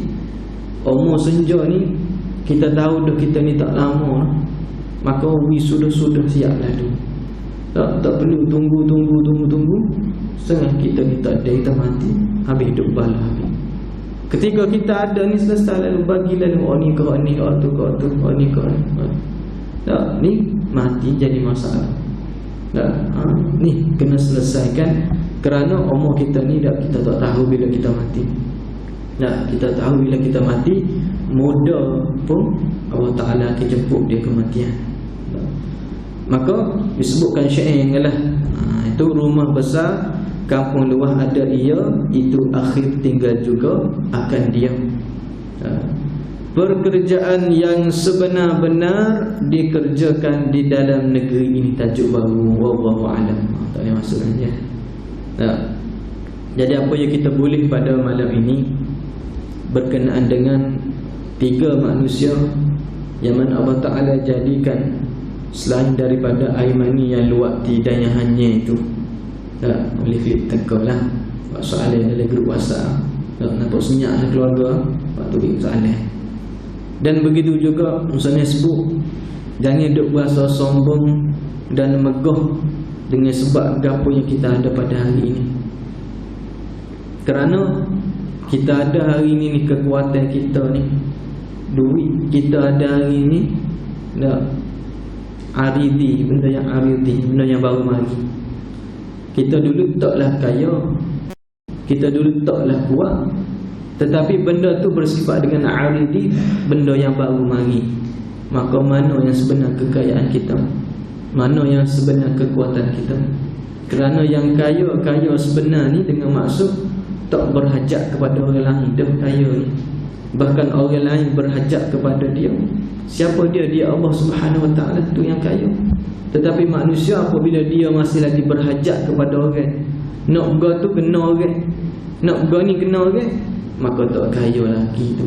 Umur senja ni kita tahu dah kita ni tak lama, maka sudah siap lah tu. Tak perlu tunggu. Setengah kita ni tak ada, kita mati, habis hidup bala habis. Ketika kita ada ni selesai, lalu bagi lalu ni kau ni tu ni kau ni. Tak, ni mati jadi masalah. Tak, ni kena selesaikan, kerana umur kita ni kita tak tahu bila kita mati. Tak, kita tahu bila kita mati, muda pun Allah Ta'ala akan jemput dia kematian. Maka disebutkan syair yang lah, itu rumah besar kampung luas ada ia, itu akhir tinggal juga akan dia. Pekerjaan yang sebenar-benar dikerjakan di dalam negeri ini. Tajuk baru, wallahu alam. Tak boleh masuk saja. Jadi apa yang kita boleh pada malam ini berkenaan dengan 3 manusia yang mana Allah Ta'ala jadikan selain daripada air mani yang luwakti dan yang hanya itu. Tak boleh klik tengoklah soalan dalam grup WhatsApp. Tak nampak senyap keluarga, waktu bagi soalan. Dan begitu juga misalnya sebut, jangan duk berasa sombong dan megah dengan sebab gapo yang kita ada pada hari ini. Kerana kita ada hari ini ni, kekuatan kita ni, duit kita ada hari ini, tak aridi, benda yang aridi, benda yang baru mari. Kita dulu taklah kaya, kita dulu taklah kuat, tetapi benda tu bersifat dengan aridi, benda yang baru mari. Maka mana yang sebenar kekayaan kita? Mana yang sebenar kekuatan kita? Kerana yang kaya sebenar ni dengan maksud tak berhajat kepada orang lain, dah kaya ni. Bahkan orang lain berhajat kepada dia. Siapa dia? Dia Allah Subhanahu Wa Taala, tu yang kaya. Tetapi manusia apabila dia masih lagi berhajat kepada orang, nak go tu kena orang, nak go ni kena orang, maka tak kaya lagi tu.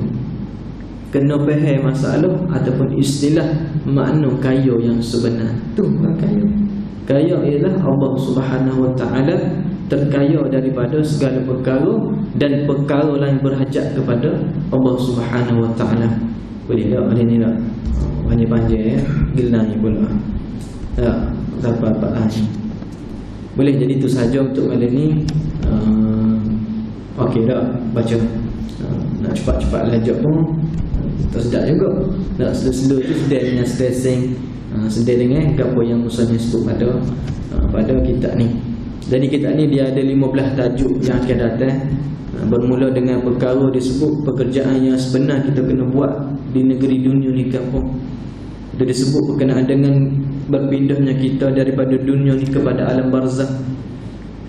Kena faham masalah ataupun istilah makna kaya yang sebenar. Tu bukan kaya. Kaya ialah Allah Subhanahu Wa Taala terkaya daripada segala perkara, dan perkara lain berhajat kepada Allah Subhanahu Wa Taala. Boleh tak? Boleh ni tak? Panjang-panjang ya. Gila ni pula. Tak, sampai apa lagi. Boleh, jadi itu saja untuk malam ni. Okey dah baca. Nak cepat-cepat lajak pun tak sedap juga. Nak slow-slow tu sedar dengan stressing, sedar dengan apa yang Musa sebut pada kitab ni. Jadi kitab ni dia ada 15 tajuk yang akan datang. Bermula dengan perkara disebut pekerjaan yang sebenar kita kena buat di negeri dunia ni kampung. Dia disebut berkenaan dengan berpindahnya kita daripada dunia ni kepada alam barzakh.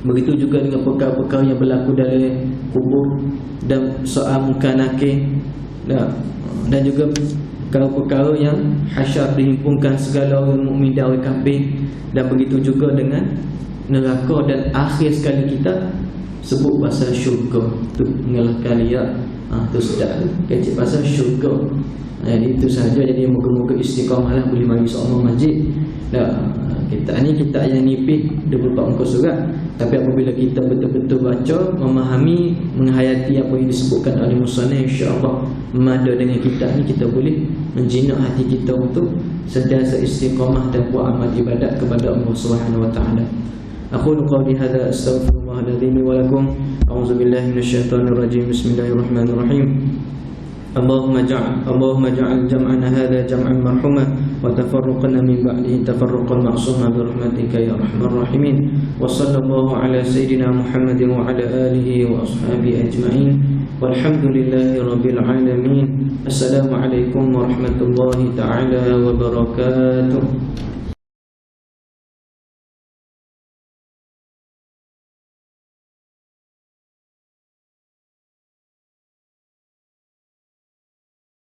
Begitu juga dengan perkara-perkara yang berlaku dalam kubur dan soal muka nakir. Dan juga perkara-perkara yang hasyar dihimpunkan segala orang mukmin dan orang kafir. Dan begitu juga dengan neraka, dan akhir sekali kita sebut pasal syurga. Tu mengalah kali ya. Tu sedap tu. Kecik pasal syurga. Jadi itu sahaja. Jadi moga-moga istiqamah lah boleh mari seorang masjid. Kitab ni kitab yang nipis 24 muka surat, tapi apabila kita betul-betul baca, memahami, menghayati apa yang disebutkan oleh musannif, insya-Allah mada dengan kitab ni kita boleh menjinak hati kita untuk sentiasa istiqamah dan buat amal ibadat kepada Allah Subhanahu wa taala. Aqulu qawli hadza astaghfirullah al-azim wa lakum. A'udzu billahi minasyaitonir rajim. Bismillahirrahmanirrahim. Allahumma ja'al jam'ana hadza jam'an marhuma wa tafarruqana min ba'dihi tafarruqan ma'suma bi rahmatika ya arhamar rahimin. Wa sallallahu ala sayidina Muhammadin wa ala alihi wa ashabihi ajma'in. Walhamdulillahi rabbil alamin. Assalamualaikum warahmatullahi ta'ala wabarakatuh.